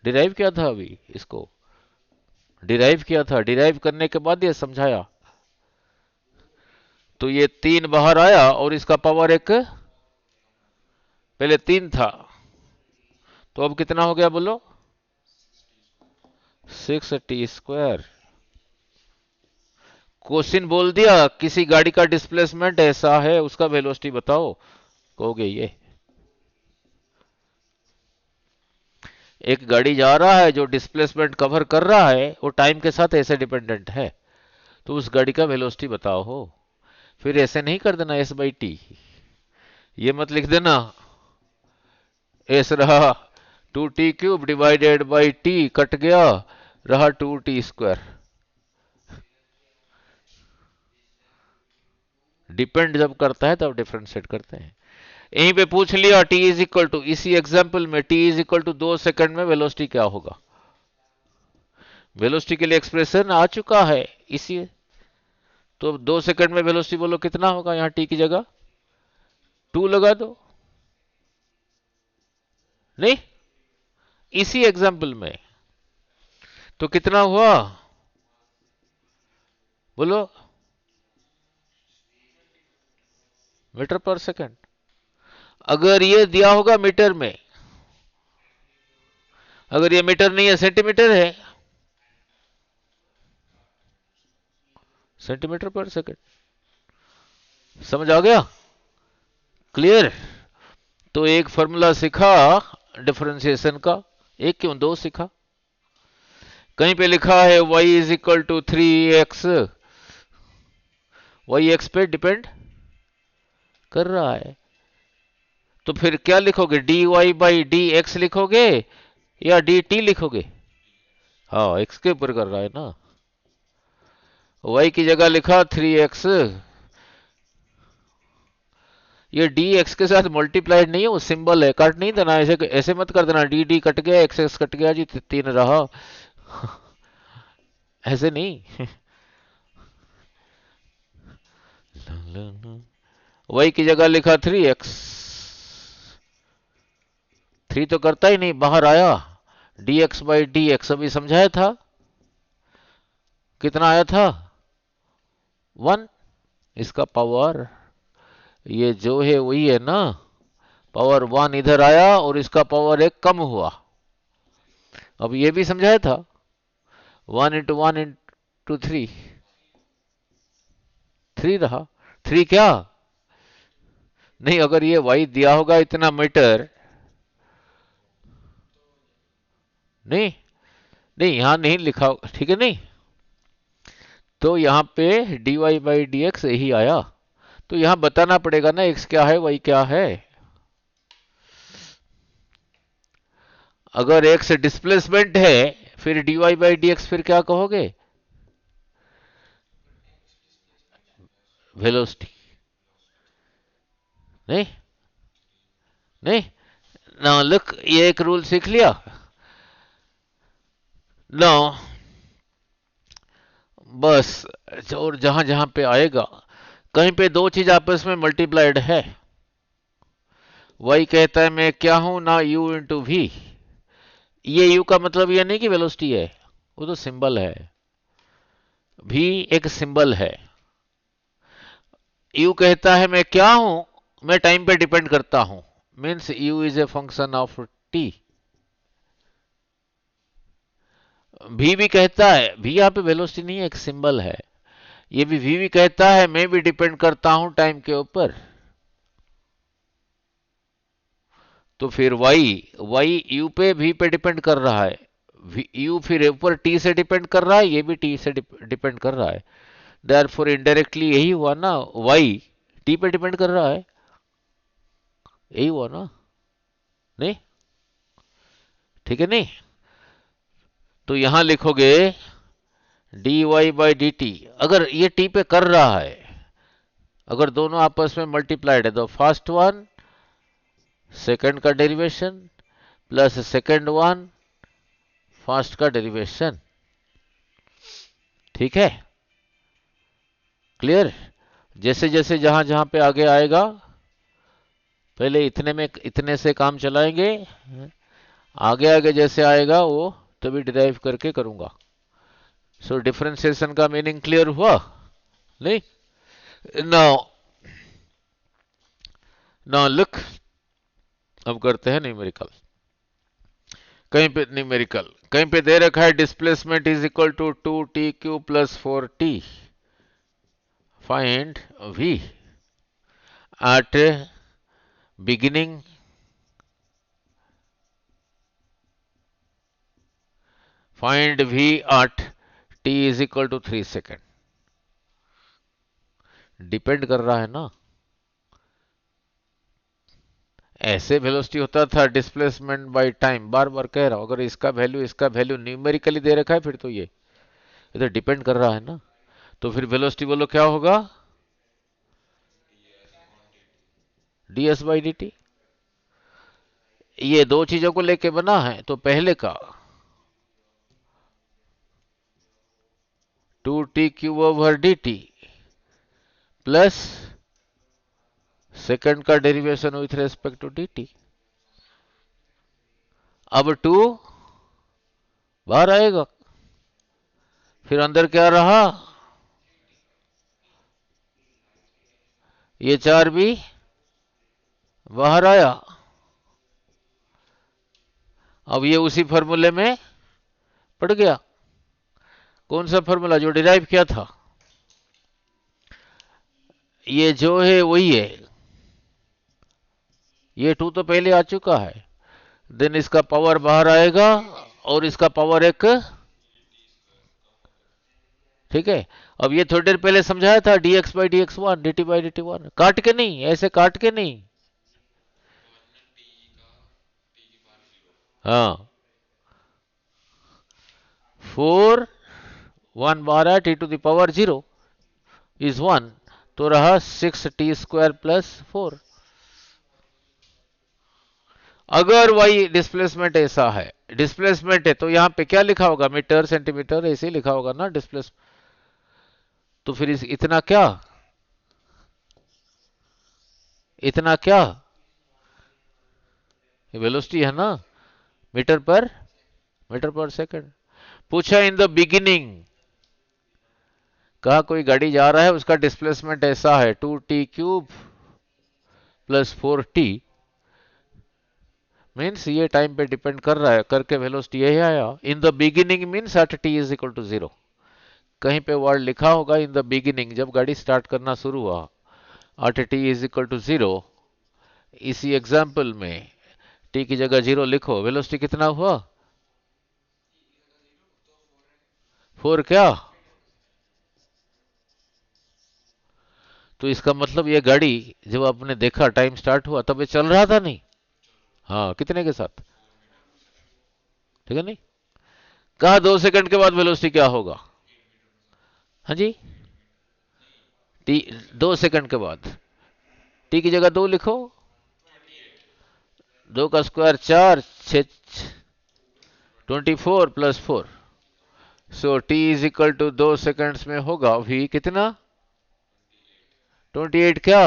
डिराइव किया था अभी, इसको डिराइव किया था, डिराइव करने के बाद ये समझाया। तो ये 3 बाहर आया और इसका पावर एक, पहले 3 था तो अब कितना हो गया बोलो? 6t²। क्वेश्चन बोल दिया किसी गाड़ी का डिस्प्लेसमेंट ऐसा है, उसका वेलोसिटी बताओ, कहोगे ये। एक गाड़ी जा रहा है जो डिस्प्लेसमेंट कवर कर रहा है, वो टाइम के साथ ऐसे डिपेंडेंट है, तो उस गाड़ी का वेलोसिटी बताओ हो। फिर ऐसे नहीं कर देना s/t, ये मत लिख देना एस रहा 2t³ divided by t, cut गया, रहा 2t²। डिपेंड जब करता है तब डिफरेंशिएट करते हैं। यहीं पे पूछ लिया t इज इक्वल टू, इसी एग्जाम्पल में t is equal to 2 second में वेलोसिटी क्या होगा? वेलोसिटी के लिए एक्सप्रेशन आ चुका है इसी, तो 2 सेकंड में वेलोसिटी बोलो कितना होगा? यहां t की जगह 2 लगा दो। नहीं, इसी एग्जाम्पल में तो कितना हुआ बोलो? मीटर पर सेकंड। अगर ये दिया होगा मीटर में, अगर ये मीटर नहीं है सेंटीमीटर है, सेंटीमीटर पर सेकंड। समझ आ गया? क्लियर? तो एक फॉर्मूला सीखा डिफरेंशिएशन का, एक क्यों दो सीखा। कहीं पे लिखा है y is equal to 3x, y x पे डिपेंड कर रहा है, तो फिर क्या लिखोगे? dy/dx लिखोगे या dt लिखोगे? हाँ, x के ऊपर कर रहा है ना। y की जगह लिखा 3x, ये dx के साथ मल्टीप्लाइड नहीं है, वो सिंबल है, काट नहीं देना, ऐसे ऐसे मत कर देना dd कट गया, x कट गया जी, 3 रहा। ऐसे नहीं। y की जगह लिखा 3x, 3 तो करता ही नहीं, बाहर आया dx/dx, अभी समझाया था, कितना आया था? 1। इसका पावर ये जो है वही है ना, पावर 1 इधर आया और इसका पावर 1 कम हुआ। अब ये भी समझाया था, 1 इंटू 1 इंटू 3, 3 रहा। 3 क्या नहीं, अगर ये y दिया होगा इतना मीटर, नहीं नहीं यहां नहीं लिखा, ठीक है नहीं, तो यहां पे dy/dx यही आया, तो यहां बताना पड़ेगा ना x क्या है y क्या है। अगर x डिस्प्लेसमेंट है फिर dy/dx फिर क्या कहोगे? वेलोसिटी। नहीं नहीं ना, लुक, ये एक रूल सीख लिया ना, बस। और जहां जहां पे आएगा, कहीं पे दो चीज आपस में मल्टीप्लाइड है, y कहता है मैं क्या हूं ना u इंटू वी, ये u का मतलब ये नहीं कि वेलोसिटी है, वो तो सिंबल है। भी एक सिंबल है। यू कहता है मैं क्या हूं, मैं टाइम पे डिपेंड करता हूं, means you is a function of T. भी कहता है, भी यहाँ पे वेलोसिटी नहीं है, एक सिंबल है। ये भी कहता है मैं भी डिपेंड करता हूं टाइम के ऊपर। तो फिर वाई यू पे भी पे डिपेंड कर रहा है, यू फिर ऊपर टी से डिपेंड कर रहा है, ये भी टी से डिपेंड कर रहा है। देयरफॉर इनडायरेक्टली यही हुआ ना, वाई टी पे डिपेंड कर रहा है, यही हुआ ना, नहीं? ठीक है नहीं? तो यहां लिखोगे D Y by D T. अगर ये टी पे कर रहा है, अगर दोनों आपस में मल्टीप्लाइड है तो फर्स्ट वन सेकंड का derivation plus second one first का डेरिवेशन। ठीक है, क्लियर? जैसे जैसे जहां जहां पे आगे आएगा, पहले इतने में इतने से काम चलाएंगे, आगे आगे जैसे आएगा वो तभी डिराइव करके करूंगा। सो डिफरेंशिएशन का मीनिंग क्लियर हुआ नहीं? नाउ नाउ लुक, अब करते हैं न्यूमेरिकल। कहीं पे न्यूमेरिकल, कहीं पे दे रखा है displacement is equal to 2t³ plus 4t। Find v at beginning, find v at t is equal to 3 second. Depend कर रहा है ना, ऐसे वेलोसिटी होता था डिस्प्लेसमेंट बाय टाइम। बार बार कह रहा हूं, अगर इसका वैल्यू न्यूमेरिकली दे रखा है फिर तो ये इधर डिपेंड कर रहा है ना। तो फिर वेलोसिटी बोलो क्या होगा, ds बाई डी टी। ये दो चीजों को लेके बना है, तो पहले का 2t³ over D T plus second का derivation with respect to D T. अब 2 बाहर आएगा, फिर अंदर क्या रहा, ये 4 भी बाहर आया। अब ये उसी फॉर्मूले में पड़ गया। कौन सा फॉर्मूला जो डिराइव किया था, ये जो है वही है। ये 2 तो पहले आ चुका है, देन इसका पावर बाहर आएगा और इसका पावर एक, ठीक है। अब ये थोड़ी देर पहले समझाया था dx by D x one, D T by D T one, काट के नहीं, ऐसे काट के नहीं। हाँ, 4 1 बाहर आया, T to the power 0 is 1, तो रहा 6t² प्लस 4। अगर वही डिस्प्लेसमेंट ऐसा है, डिस्प्लेसमेंट है तो यहां पे क्या लिखा होगा, मीटर सेंटीमीटर ऐसे ही लिखा होगा ना डिस्प्लेस। तो फिर इतना क्या, इतना क्या वेलोसिटी है ना, मीटर पर सेकंड। पूछा इन द बिगिनिंग, कहा कोई गाड़ी जा रहा है उसका डिस्प्लेसमेंट ऐसा है 2t³ प्लस 4t, मीन्स ये टाइम पे डिपेंड कर रहा है, करके वेलोसिटी यही आया। In the beginning means at t is equal to 0। कहीं पे वर्ड लिखा होगा इन द बिगिनिंग, जब गाड़ी स्टार्ट करना शुरू हुआ, at t is equal to 0। इसी एग्जाम्पल में t की जगह 0 लिखो, वेलोसिटी कितना हुआ, 4 क्या। तो इसका मतलब ये गाड़ी जब आपने देखा टाइम स्टार्ट हुआ तब ये चल रहा था नहीं, हाँ कितने के साथ, ठीक है नहीं? कहा 2 सेकंड के बाद वेलोसिटी क्या होगा, हाँ जी, टी 2 सेकंड के बाद, टी की जगह 2 लिखो, 2 का square 4, 6 24 plus 4। So T is equal to 2 seconds में होगा भी कितना, 28 क्या,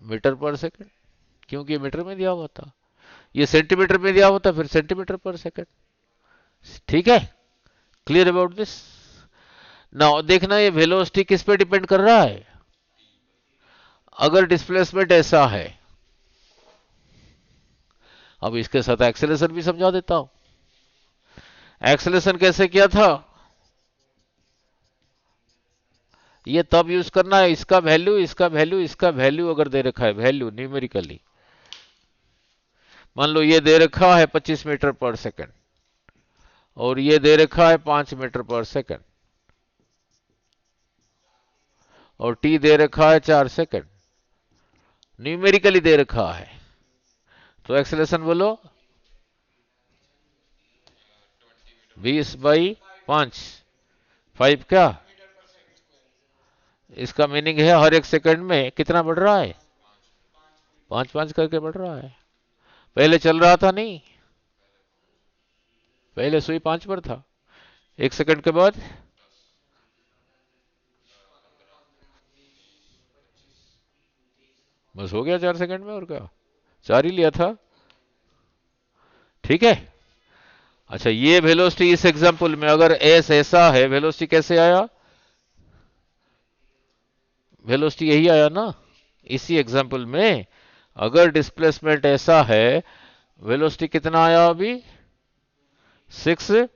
मीटर पर सेकंड, क्योंकि मीटर में दिया हुआ था, ये सेंटीमीटर में दिया होता फिर सेंटीमीटर पर सेकंड। ठीक है, क्लियर अबाउट दिस? ना देखना ये वेलोसिटी किस पे डिपेंड कर रहा है। अगर डिस्प्लेसमेंट ऐसा है, अब इसके साथ एक्सेलरेशन भी समझा देता हूं। एक्सेलरेशन कैसे किया था, ये तब यूज करना है, इसका वैल्यू इसका वैल्यू इसका वैल्यू अगर दे रखा है, वैल्यू न्यूमेरिकली, मान लो ये दे रखा है 25 मीटर पर सेकंड और ये दे रखा है 5 मीटर पर सेकंड और टी दे रखा है 4 सेकंड, न्यूमेरिकली दे रखा है, तो एक्सेलरेशन बोलो 20/5, 5 क्या, इसका मीनिंग है हर एक सेकंड में कितना बढ़ रहा है, 5 5 करके बढ़ रहा है। पहले चल रहा था नहीं, पहले सुई 5 पर था, 1 सेकंड के बाद बस हो गया 4 सेकंड में, और क्या, 4 ही लिया था। ठीक है। अच्छा, ये वेलोसिटी इस एग्जांपल में अगर एस ऐसा है, वेलोसिटी कैसे आया, वेलोसिटी यही आया ना इसी एग्जांपल में। अगर डिस्प्लेसमेंट ऐसा है, वेलोसिटी कितना आया अभी, 6t²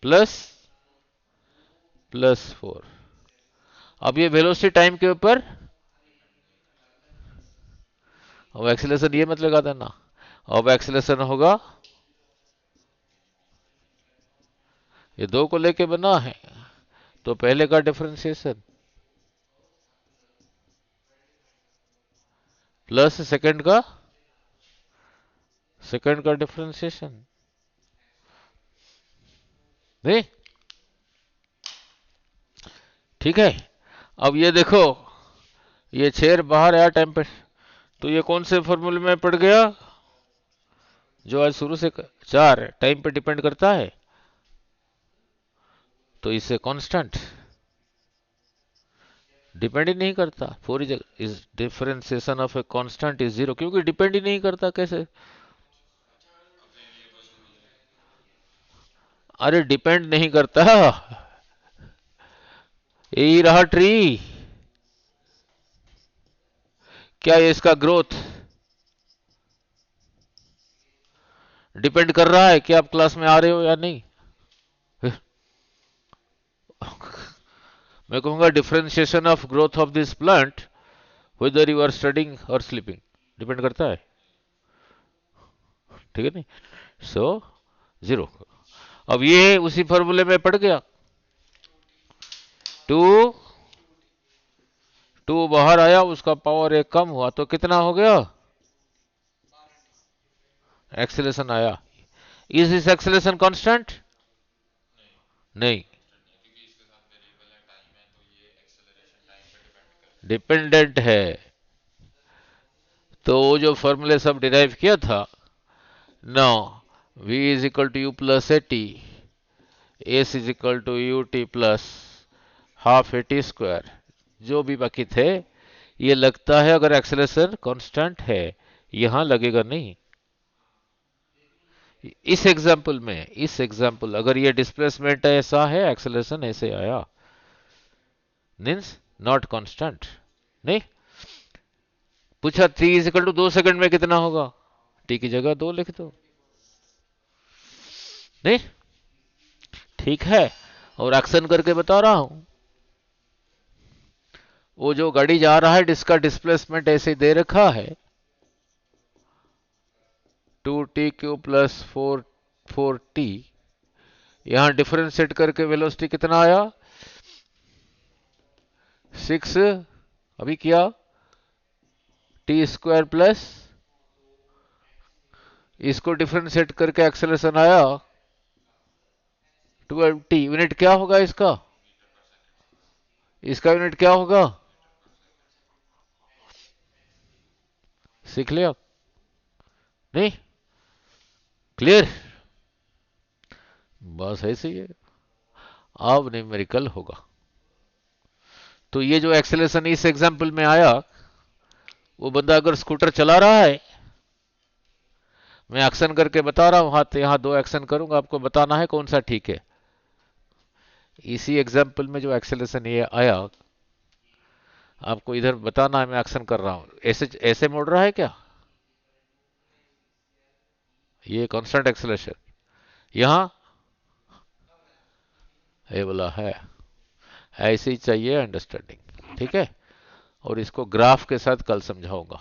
प्लस 4। अब ये वेलोसिटी टाइम के ऊपर, अब एक्सीलरेशन ये मत लगा देना, अब एक्सीलरेशन होगा, ये 2 को लेके बना है, तो पहले का डिफरेंशिएशन प्लस सेकंड का डिफरेंशिएशन, नहीं, ठीक है। अब ये देखो, ये चेयर बाहर आया टाइम पे, तो ये कौन से फॉर्मूले में पड़ गया, जो आज शुरू से 4 टाइम पे डिपेंड करता है, तो इससे कांस्टेंट डिपेंड ही नहीं करता। Four is differentiation of a constant is 0, क्योंकि डिपेंड ही नहीं करता। कैसे, अरे डिपेंड नहीं करता, यही रहा ट्री, क्या ये इसका ग्रोथ डिपेंड कर रहा है कि आप क्लास में आ रहे हो या नहीं। मैं कहूंगा differentiation of growth of this plant whether you are studying और स्लीपिंग, डिपेंड करता है, ठीक है नहीं, सो 0। अब ये उसी फॉर्मूले में पड़ गया, 2 बाहर आया, उसका पावर 1 कम हुआ, तो कितना हो गया, एक्सेलरेशन आया। इज दिस एक्सेलरेशन कांस्टेंट, नहीं, डिपेंडेंट है। तो वो जो फॉर्मूले सब डिराइव किया था, no, v is equal to u plus a t, s is equal to U T plus half A T square, जो भी बाकी थे, ये लगता है अगर एक्सेलरेशन कांस्टेंट है, यहां लगेगा नहीं। इस एग्जाम्पल में, इस एग्जाम्पल अगर ये डिस्प्लेसमेंट ऐसा है, एक्सेलरेशन ऐसे आया, मीन्स नॉट कांस्टेंट, नहीं। पूछा 3 इज इक्वल टू 2 सेकंड में कितना होगा, टी की जगह 2 लिख दो, नहीं, ठीक है। और एक्शन करके बता रहा हूं, वो जो गाड़ी जा रहा है जिसका डिस्प्लेसमेंट ऐसे दे रखा है, 2t³ प्लस 4t, यहां डिफरेंशिएट करके वेलोसिटी कितना आया, 6 अभी किया, t² प्लस, इसको डिफरेंशिएट करके एक्सेलरेशन आया 12t। यूनिट क्या होगा इसका, इसका यूनिट क्या होगा, सीख लिया, नहीं, क्लियर, बस ऐसे ही है। अब न्यूमेरिकल होगा, तो ये जो एक्सेलरेशन इस एग्जांपल में आया, वो बंदा अगर स्कूटर चला रहा है मैं एक्शन करके बता रहा हूं, हाथ यहां दो एक्शन करूंगा, आपको बताना है कौन सा ठीक है। इसी एग्जाम्पल में जो एक्सेलेरेशन ये आया, आपको इधर बताना है, मैं एक्शन कर रहा हूं, ऐसे ऐसे मोड़ रहा है क्या, ये कांस्टेंट एक्सेलरेशन यहां ये बोला है, ऐसे ही चाहिए अंडरस्टैंडिंग, ठीक है। और इसको ग्राफ के साथ कल समझाऊंगा,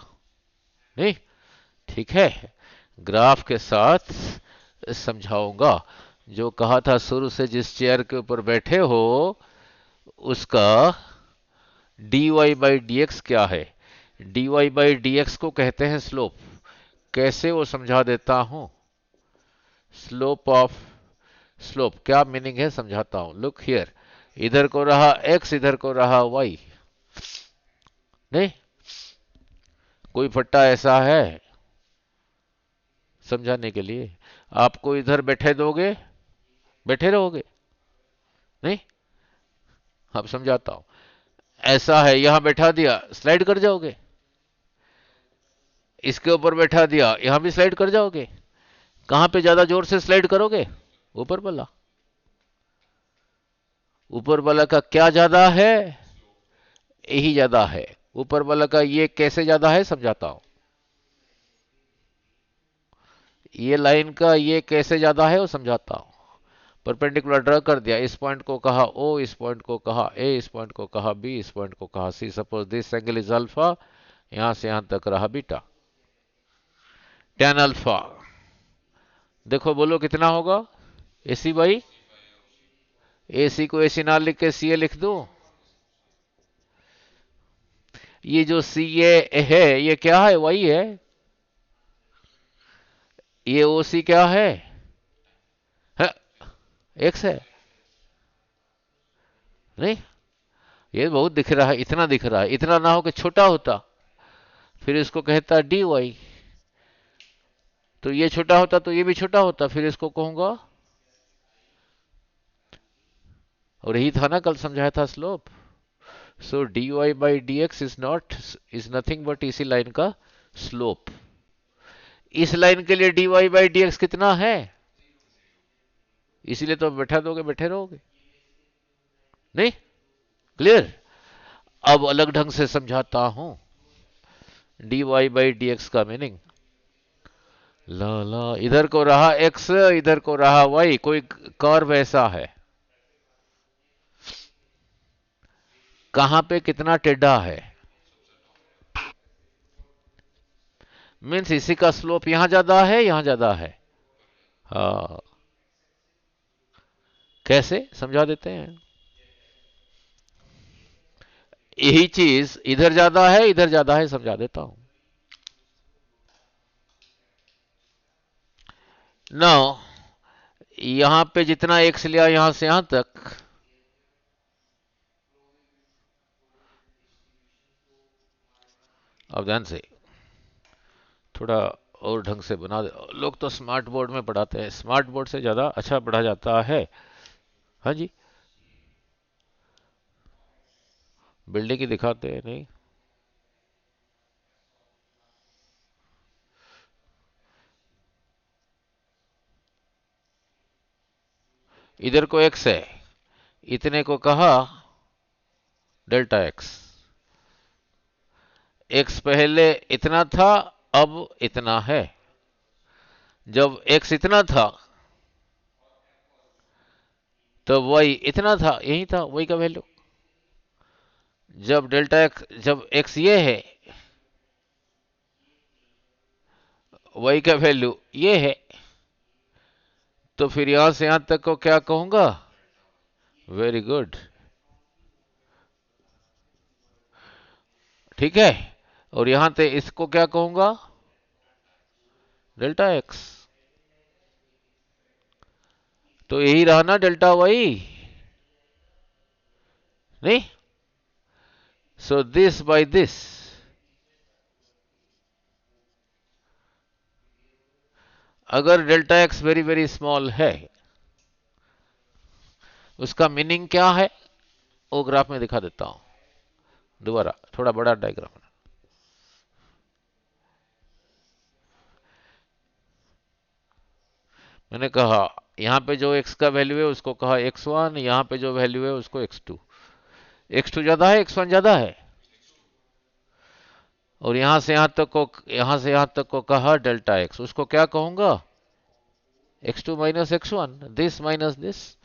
नहीं, ठीक है, ग्राफ के साथ समझाऊंगा। जो कहा था शुरू से, जिस चेयर के ऊपर बैठे हो उसका dy बाई डी एक्स क्या है, dy बाई डी एक्स को कहते हैं स्लोप। कैसे वो समझा देता हूं, स्लोप ऑफ, स्लोप क्या मीनिंग है समझाता हूं। लुक हियर, इधर को रहा x, इधर को रहा y, नहीं, कोई फट्टा ऐसा है समझाने के लिए, आपको इधर बैठे दोगे बैठे रहोगे, नहीं, अब समझाता हूं। ऐसा है, यहां बैठा दिया, स्लाइड कर जाओगे, इसके ऊपर बैठा दिया, यहां भी स्लाइड कर जाओगे। कहां पे ज्यादा जोर से स्लाइड करोगे, ऊपर वाला, ऊपर वाला का क्या ज्यादा है, यही ज्यादा है, ऊपर वाला का ये कैसे ज्यादा है समझाता हूं। ये लाइन का ये कैसे ज्यादा है वो समझाता हूं। परपेंडिकुलर ड्रा कर दिया, इस पॉइंट को कहा ओ, इस पॉइंट को कहा ए, इस पॉइंट को कहा बी, इस पॉइंट को कहा C. Suppose this angle is alpha, यहां से यहां तक रहा बीटा, टेन अल्फा। देखो बोलो कितना होगा, एसी बाई, एसी को एसी ना लिख के सी ए लिख दो। ये जो सी ए है ये क्या है, वही है। ये ओ सी क्या है, एक्स है, नहीं, ये बहुत दिख रहा है, इतना दिख रहा है, इतना ना हो कि छोटा होता, फिर इसको कहता डी वाई। तो ये छोटा होता तो ये भी छोटा होता, फिर इसको कहूंगा, और यही था ना कल समझाया था slope. So d Y by D x is nothing but इसी लाइन का स्लोप। इस लाइन के लिए d Y by D x कितना है, इसीलिए तो बैठा दोगे बैठे रहोगे, नहीं, क्लियर। अब अलग ढंग से समझाता हूं, d Y by D x का मीनिंग, ला ला, इधर को रहा x, इधर को रहा y, कोई कर्व ऐसा है, कहां पे कितना टेढ़ा है, मीन्स इसी का स्लोप यहां ज्यादा है यहां ज्यादा है। हाँ, कैसे समझा देते हैं, यही चीज इधर ज्यादा है इधर ज्यादा है, समझा देता हूं। नाउ यहां पे जितना x लिया यहां से यहां तक, अब ध्यान से थोड़ा और ढंग से बना दे, लोग तो स्मार्ट बोर्ड में पढ़ाते हैं, स्मार्ट बोर्ड से ज्यादा अच्छा पढ़ा जाता है। हाँ जी, बिल्डिंग ही दिखाते हैं, नहीं, इधर को x है, इतने को कहा डेल्टा x, x पहले इतना था अब इतना है, जब x इतना था तो y इतना था, यही था y का वैल्यू। जब डेल्टा x, जब x ये है, y का वैल्यू ये है, तो फिर यहां से यहां तक को क्या कहूंगा, वेरी गुड, ठीक है। और यहां से इसको क्या कहूंगा, डेल्टा x, तो यही रहा ना डेल्टा y, नहीं, सो दिस बाय दिस, अगर delta x very very small है, उसका मीनिंग क्या है, वो ग्राफ में दिखा देता हूं दोबारा, थोड़ा बड़ा डायग्राम। मैंने कहा यहाँ पे जो x का वैल्यू है उसको कहा x1, यहाँ पे जो वैल्यू है उसको x2। x2 ज्यादा है, x1 ज्यादा है। और यहाँ से यहाँ तक को कहा डेल्टा x, उसको क्या कहूंगा? x2 minus x1, this minus this.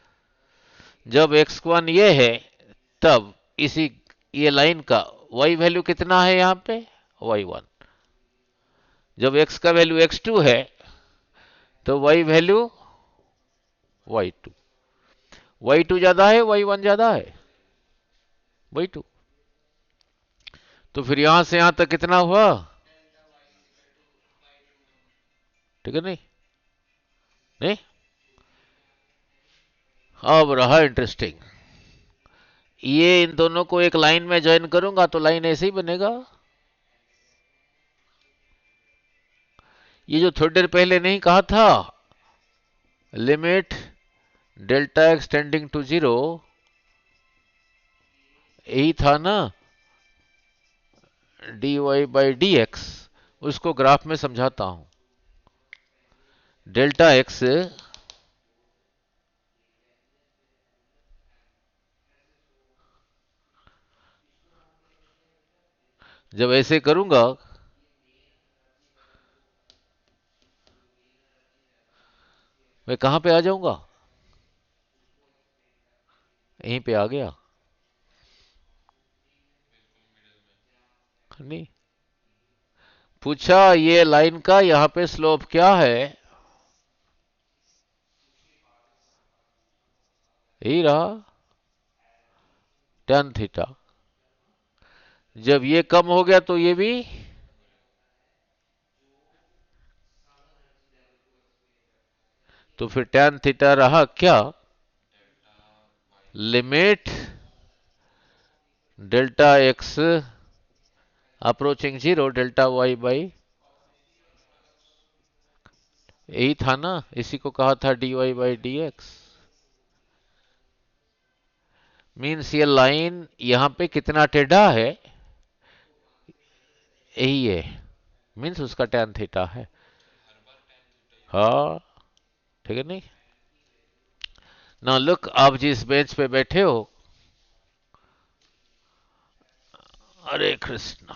जब x1 ये है तब इसी ये लाइन का y वैल्यू कितना है यहाँ पे? y1। जब x का वैल्यू x2 है तो y वैल्यू y2। y2 ज्यादा है, y1 ज्यादा है? y2। तो फिर यहां से यहां तक कितना हुआ? ठीक है नहीं? नहीं? अब रहा इंटरेस्टिंग। ये इन दोनों को एक लाइन में ज्वाइन करूंगा तो लाइन ऐसे ही बनेगा। ये जो थोड़ी देर पहले नहीं कहा था, limit delta x tending to 0, यही था ना, dy बाई डी एक्स। उसको ग्राफ में समझाता हूं। डेल्टा एक्स जब ऐसे करूंगा मैं कहां पे आ जाऊंगा? यहीं पे आ गया नहीं? पूछा ये लाइन का यहां पे स्लोप क्या है? यही रहा, tan थीटा। जब ये कम हो गया तो ये भी, तो फिर tan थीटा रहा क्या? Limit delta x approaching 0 delta Y by, यही था ना, इसी को कहा था dy by D x. Means ये लाइन यहां पे कितना टेढ़ा है? यही है, मीन्स उसका tan थीटा है। हाँ, ठीक है नहीं? ना लुक, आप जिस बेंच पे बैठे हो, अरे कृष्ण,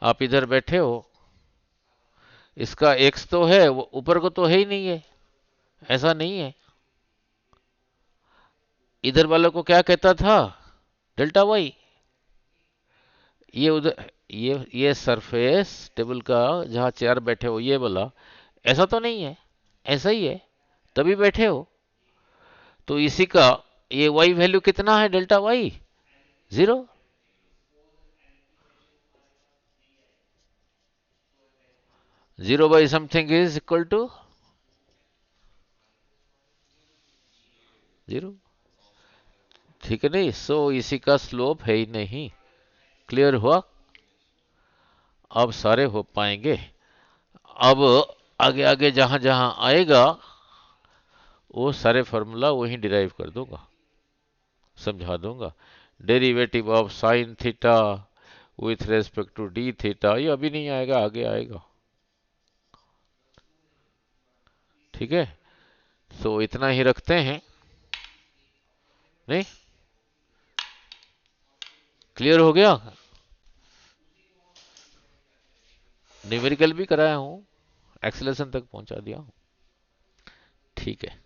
आप इधर बैठे हो, इसका x तो है, वो ऊपर को तो है ही नहीं है, ऐसा नहीं है। इधर वालों को क्या कहता था? Delta y. ये उधर, ये सरफेस टेबल का जहां चेयर बैठे हो ये बोला, ऐसा तो नहीं है, ऐसा ही है, तभी बैठे हो। तो इसी का ये वाई वैल्यू कितना है? Delta y 0। Zero by something is equal to 0। ठीक है नहीं? सो इसी का स्लोप है ही नहीं। क्लियर हुआ? अब सारे हो पाएंगे। अब आगे आगे जहां जहां आएगा वो सारे फॉर्मूला वहीं डिराइव कर दूंगा, समझा दूंगा। Derivative of sine theta with respect to d theta, ये अभी नहीं आएगा, आगे आएगा। ठीक है? सो इतना ही रखते हैं नहीं? क्लियर हो गया? न्यूमेरिकल भी कराया हूं, एक्सेलेशन तक पहुंचा दिया हूं। ठीक है।